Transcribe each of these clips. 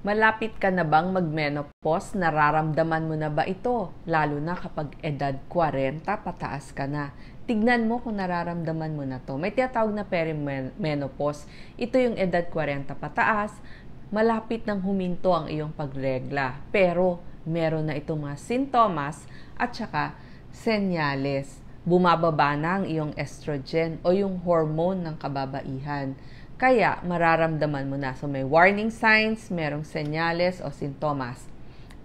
Malapit ka na bang mag-menopause? Nararamdaman mo na ba ito? Lalo na kapag edad 40, pataas ka na. Tignan mo kung nararamdaman mo na to. May tinatawag na perimenopause. Ito yung edad 40 pataas. Malapit nang huminto ang iyong pagregla. Pero meron na itong mga sintomas at saka senyales. Bumababa na ang iyong estrogen o yung hormone ng kababaihan. Kaya, mararamdaman mo na. So, may warning signs, merong senyales o sintomas.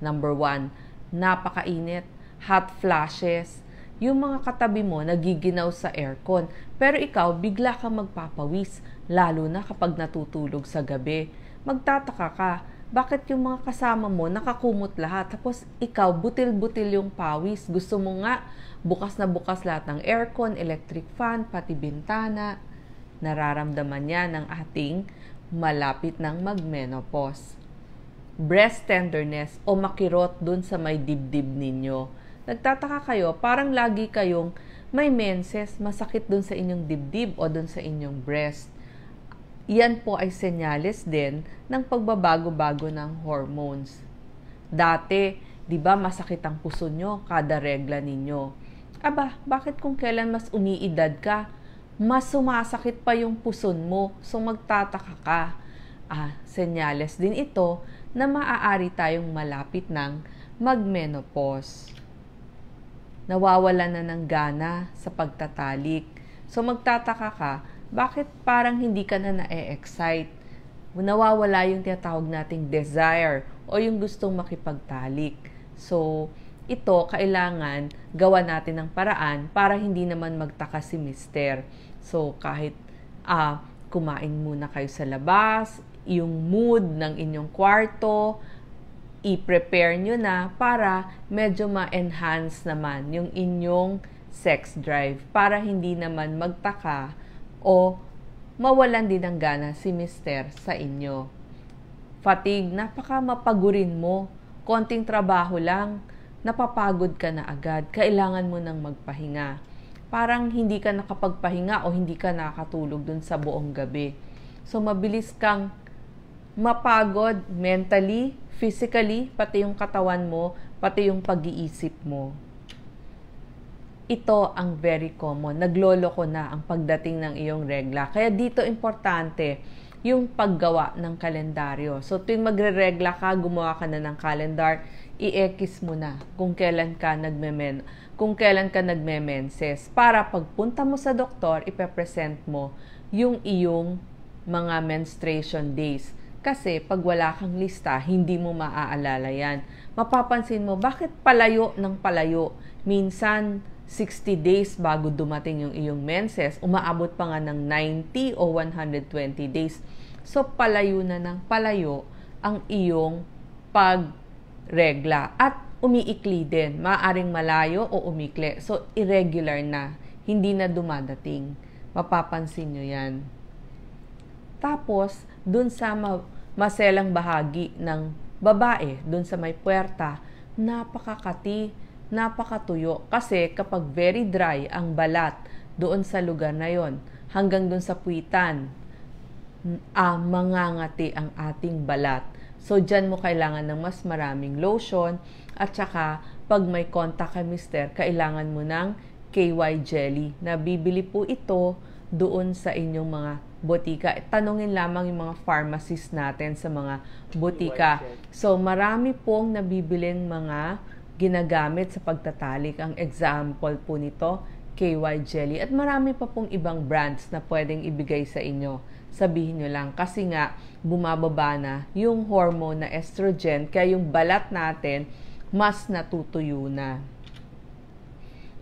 Number 1, napakainit, hot flashes. Yung mga katabi mo nagiginaw sa aircon. Pero ikaw, bigla kang magpapawis, lalo na kapag natutulog sa gabi. Magtataka ka, bakit yung mga kasama mo nakakumot lahat? Tapos ikaw, butil-butil yung pawis. Gusto mo nga, bukas na bukas lahat ng aircon, electric fan, pati bintana. Nararamdaman niya ng ating malapit ng mag-menopause. Breast tenderness o makirot dun sa may dibdib ninyo. Nagtataka kayo, parang lagi kayong may menses, masakit dun sa inyong dibdib o dun sa inyong breast. Yan po ay senyales din ng pagbabago-bago ng hormones. Dati, di ba masakit ang puso nyo kada regla ninyo? Aba, bakit kung kailan mas umiidad ka, mas sumasakit pa yung puson mo, so magtataka ka. Senyales din ito na maaari tayong malapit ng mag-menopause. Nawawala na ng gana sa pagtatalik. So magtataka ka, bakit parang hindi ka na na-excite? Nawawala yung tinatawag nating desire o yung gustong makipagtalik. So, ito, kailangan gawa natin ng paraan para hindi naman magtaka si mister. So, kahit kumain muna kayo sa labas, yung mood ng inyong kwarto, i-prepare nyo na para medyo ma-enhance naman yung inyong sex drive para hindi naman magtaka o mawalan din ng gana si mister sa inyo. Fatigue, napaka mapagurin mo. Konting trabaho lang, napapagod ka na agad, kailangan mo nang magpahinga. Parang hindi ka nakapagpahinga o hindi ka nakatulog dun sa buong gabi. So, mabilis kang mapagod mentally, physically, pati yung katawan mo, pati yung pag-iisip mo. Ito ang very common. Nagloloko na ang pagdating ng iyong regla. Kaya dito importante yung paggawa ng kalendaryo. So, tuwing magre-regla ka, gumawa ka na ng calendar, i-ekis mo na kung kailan ka nagme-menses. Para pagpunta mo sa doktor, ipepresent mo yung iyong mga menstruation days. Kasi pag wala kang lista, hindi mo maaalala yan. Mapapansin mo, bakit palayo ng palayo? Minsan, 60 days bago dumating yung iyong menses, umaabot pa nga ng 90 o 120 days. So, palayo na ng palayo ang iyong pagregla. At umiikli din. Maaaring malayo o umikli. So, irregular na. Hindi na dumadating. Mapapansin nyo yan. Tapos, dun sa maselang bahagi ng babae, dun sa may puwerta, napakakati, napakatuyo. Kasi kapag very dry ang balat doon sa lugar na yon, hanggang doon sa puwitan, mangangati ang ating balat. So, dyan mo kailangan ng mas maraming lotion at saka pag may contact kay mister, kailangan mo ng KY jelly. Nabibili po ito doon sa inyong mga botika. Tanungin lamang yung mga pharmacist natin sa mga botika. So, marami pong nabibiling mga ginagamit sa pagtatalik. Ang example po nito, KY Jelly. At marami pa pong ibang brands na pwedeng ibigay sa inyo. Sabihin nyo lang, kasi nga bumababa na yung hormone na estrogen, kaya yung balat natin mas natutuyo na.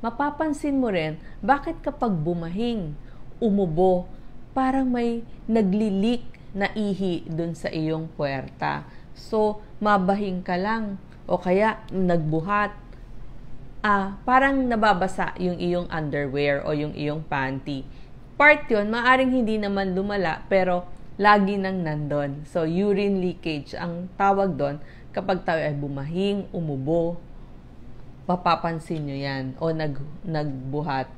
Mapapansin mo rin, bakit kapag bumahing, umubo, parang may naglilik na ihi dun sa iyong puwerta. So, mabahing ka lang o kaya nagbuhat. Parang nababasa yung iyong underwear o yung iyong panty. Part yun, maaring hindi naman lumala pero lagi nang nandun. So, urine leakage ang tawag doon kapag tayo ay bumahing, umubo, mapapansin nyo yan o nagbuhat.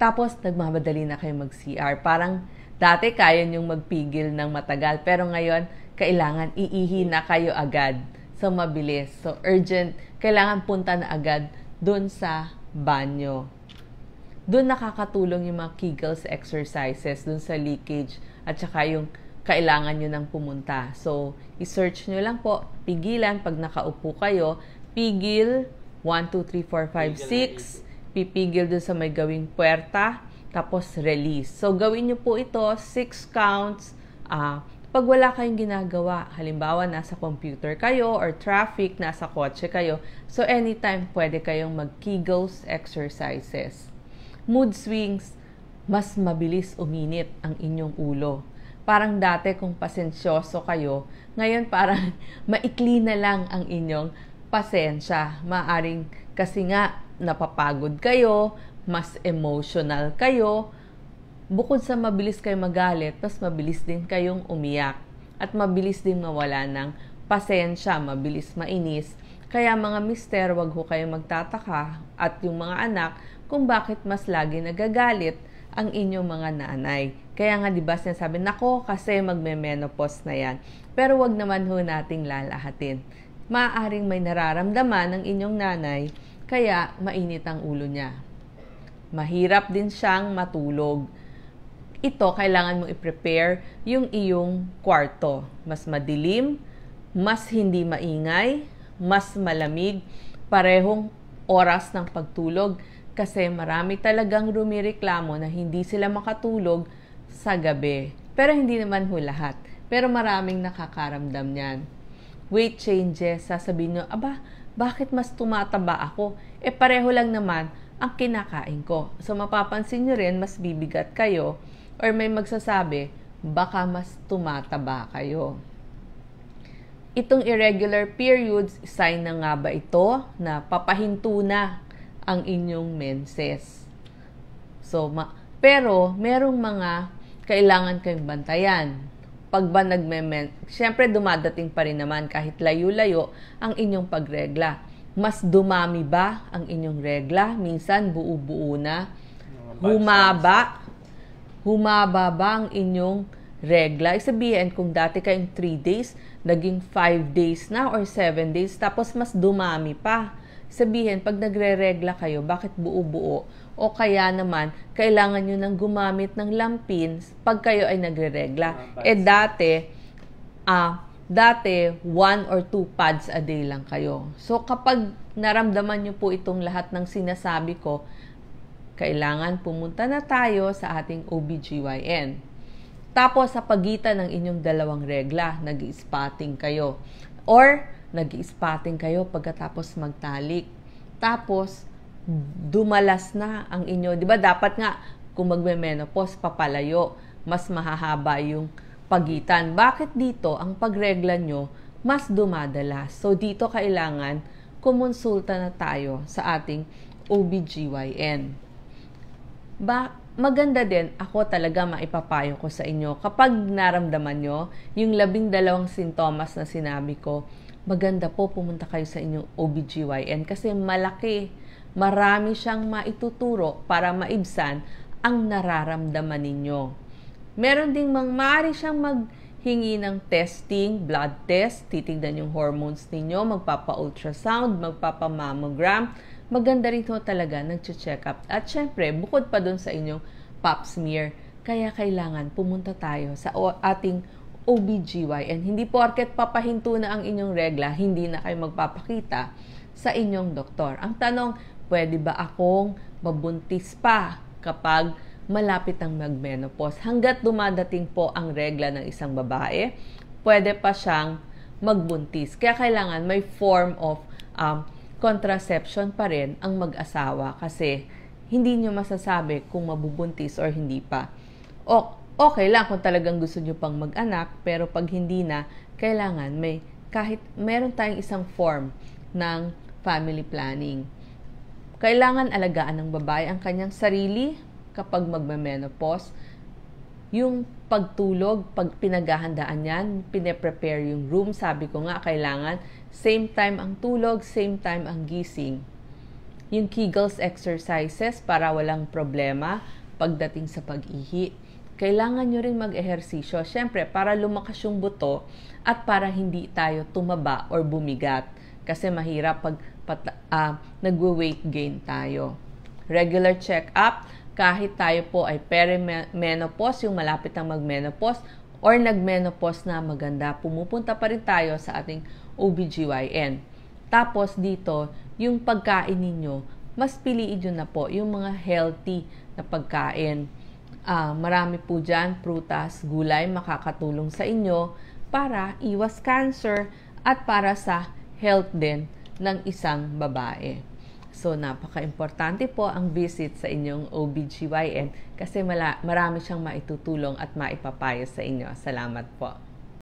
Tapos, nagmamadali na kayo mag-CR. Parang dati kaya nyong magpigil ng matagal, pero ngayon, kailangan iihi na kayo agad. So, mabilis. So, urgent. Kailangan punta na agad dun sa banyo. Dun nakakatulong yung mga Kegels exercises, dun sa leakage, at saka yung kailangan nyo nang pumunta. So, i-search nyo lang po, pigilan, pag nakaupo kayo, pigil, 1, 2, 3, 4, 5, 6, pipigil dun sa may gawing puwerta, tapos release. So, gawin nyo po ito, 6 counts, pag wala kayong ginagawa, halimbawa nasa computer kayo or traffic, nasa kotse kayo, so anytime pwede kayong mag-Kegels exercises. Mood swings, mas mabilis uminit ang inyong ulo. Parang dati kung pasensyoso kayo, ngayon parang maikli na lang ang inyong pasensya. Maaring kasi nga napapagod kayo, mas emotional kayo. Bukod sa mabilis kayo magalit, mas mabilis din kayong umiyak. At mabilis din mawala ng pasensya, mabilis mainis. Kaya mga mister, wag ho kayong magtataka at yung mga anak kung bakit mas lagi nagagalit ang inyong mga nanay. Kaya nga diba sinasabi, nako kasi magme-menopause na yan. Pero wag naman ho nating lalahatin. Maaaring may nararamdaman ng inyong nanay, kaya mainit ang ulo niya. Mahirap din siyang matulog. Ito, kailangan mong i-prepare yung iyong kwarto. Mas madilim, mas hindi maingay, mas malamig, parehong oras ng pagtulog kasi marami talagang rumireklamo na hindi sila makatulog sa gabi. Pero hindi naman ho lahat. Pero maraming nakakaramdam niyan. Weight changes, sasabihin nyo, aba, bakit mas tumataba ako? Pareho lang naman ang kinakain ko. So, mapapansin nyo rin, mas bibigat kayo. Or may magsasabi, baka mas tumataba kayo. Itong irregular periods, sign na nga ba ito na papahinto na ang inyong menses? So, pero merong mga kailangan kayong bantayan. Pag ba syempre dumadating pa rin naman kahit layo-layo ang inyong pagregla. Mas dumami ba ang inyong regla? Minsan buo-buo na. Humaba ba ang inyong regla? Isabihin, kung dati kayong 3 days, naging 5 days na or 7 days, tapos mas dumami pa. Sabihin, pag nagre-regla kayo, bakit buo-buo? O kaya naman, kailangan nyo nang gumamit ng lampin pag kayo ay nagre-regla. Dati, 1 or 2 pads a day lang kayo. So, kapag naramdaman nyo po itong lahat ng sinasabi ko, kailangan pumunta na tayo sa ating OBGYN. Tapos, sa pagitan ng inyong dalawang regla, nag-i-spotting kayo. Or, nag-i-spotting kayo pagkatapos magtalik. Tapos, dumalas na ang inyo. Diba, dapat nga, kung magme-menopause, papalayo. Mas mahahaba yung pagitan. Bakit dito, ang pagregla nyo, mas dumadalas? So, dito kailangan kumonsulta na tayo sa ating OBGYN. Maganda din, ako talaga maipapayo ko sa inyo. Kapag naramdaman nyo, yung 12 sintomas na sinabi ko, maganda po pumunta kayo sa inyong OBGYN kasi marami siyang maituturo para maibsan ang nararamdaman ninyo. Meron ding maaari siyang maghingi ng testing, blood test, titignan yung hormones ninyo, magpapa-ultrasound, magpapa-mammogram. Maganda rin ito talaga nag-check up. At syempre, bukod pa dun sa inyong pap smear, kaya kailangan pumunta tayo sa ating OBGYN. Hindi porket papahinto na ang inyong regla, hindi na kayo magpapakita sa inyong doktor. Ang tanong, pwede ba akong mabuntis pa kapag malapit ang mag-menopause? Hanggat dumadating po ang regla ng isang babae, pwede pa siyang magbuntis. Kaya kailangan may form of contraception pa rin ang mag-asawa kasi hindi nyo masasabi kung mabubuntis or hindi pa. Okay lang kung talagang gusto nyo pang mag-anak, pero pag hindi na, kailangan kahit meron tayong isang form ng family planning. Kailangan alagaan ng babae ang kanyang sarili kapag magme-menopause. Yung pagtulog, pag pinaghahandaan yan, pine-prepare yung room, sabi ko nga, kailangan same time ang tulog, same time ang gising. yung Kegels exercises para walang problema pagdating sa pag-ihi. Kailangan nyo rin mag-ehersisyo, syempre para lumakas yung buto at para hindi tayo tumaba or bumigat. Kasi mahirap pag nagwe-weight gain tayo. Regular check-up, kahit tayo po ay perimenopause, yung malapit ang mag-menopause, or nag-menopause na maganda, pumupunta pa rin tayo sa ating OBGYN. Tapos dito, yung pagkain ninyo, mas piliin nyo na po yung mga healthy na pagkain. Marami po dyan, prutas, gulay, makakatulong sa inyo para iwas cancer at para sa health din ng isang babae. So, napaka-importante po ang visit sa inyong OBGYN kasi marami siyang maitutulong at maipapayo sa inyo. Salamat po.